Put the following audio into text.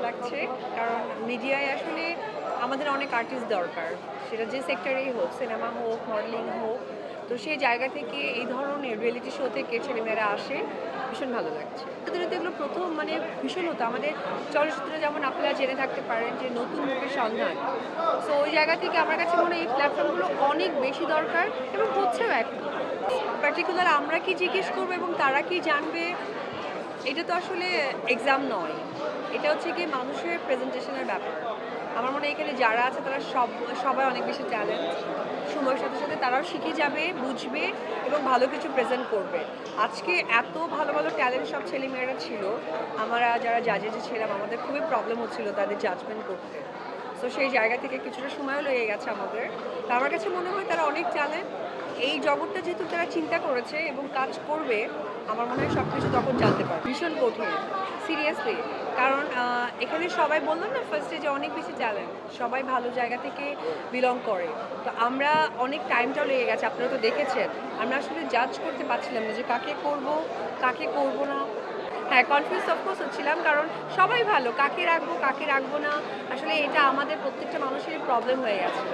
লাগছে। কারণ মিডিয়ায় আসলে আমাদের অনেক আর্টিস্ট দরকার। সেটা যে সেক্টরেই হোক, সিনেমা হোক, মডেলিং হোক। তো সেই জায়গা থেকে এই ধরনের রিয়েলিটি শো থেকে ছেলেমেয়েরা আসে, ভীষণ ভালো লাগছে। তাদের তো এগুলো ১ম মানে ভীষণ হতো। আমাদের চলচ্চিত্রে যেমন আপনারা জেনে থাকতে পারেন যে নতুন মুখের সন্ধান। সো ওই জায়গা থেকে আমার কাছে মনে হয় এই প্ল্যাটফর্মগুলো অনেক বেশি দরকার এবং হচ্ছেও এখন। পার্টিকুলার আমরা কি জিজ্ঞেস করবো এবং তারা কি জানবে, এটা তো আসলে এক্সাম নয়। এটা হচ্ছে গিয়ে মানুষের প্রেজেন্টেশনের ব্যাপার। আমার মনে হয় এখানে যারা আছে তারা সবাই অনেক বেশি ট্যালেন্ট। সময়ের সাথে সাথে তারাও শিখে যাবে, বুঝবে এবং ভালো কিছু প্রেজেন্ট করবে। আজকে এত ভালো ভালো ট্যালেন্ট সব ছেলেমেয়েরা ছিল, আমরা যারা জাজে ছিলাম আমাদের খুবই প্রবলেম হচ্ছিল তাদের জাজমেন্ট করতে। সো সেই জায়গা থেকে কিছুটা সময়ও লেগে গেছে আমাদের। তো আমার কাছে মনে হয় তারা অনেক ট্যালেন্ট। এই জগৎটা যেহেতু তারা চিন্তা করেছে এবং কাজ করবে, আমার মনে হয় সব কিছু তখন জানতে পারবে। ভীষণ কঠিন, সিরিয়াসলি। কারণ এখানে সবাই বললাম না ফার্স্টে যে অনেক বেশি ট্যালেন্ট, সবাই ভালো জায়গা থেকে বিলং করে। তো আমরা অনেক টাইমটাও লেগে গেছে, আপনারা তো দেখেছেন। আমরা আসলে জাজ করতে পারছিলাম না যে কাকে করব, কাকে করব না। হ্যাঁ, কনফিউজ অফকোর্স হচ্ছিলাম, কারণ সবাই ভালো, কাকে রাখবো, কাকে রাখবো না। আসলে এটা আমাদের প্রত্যেকটা মানুষেরই প্রবলেম হয়ে গেছে।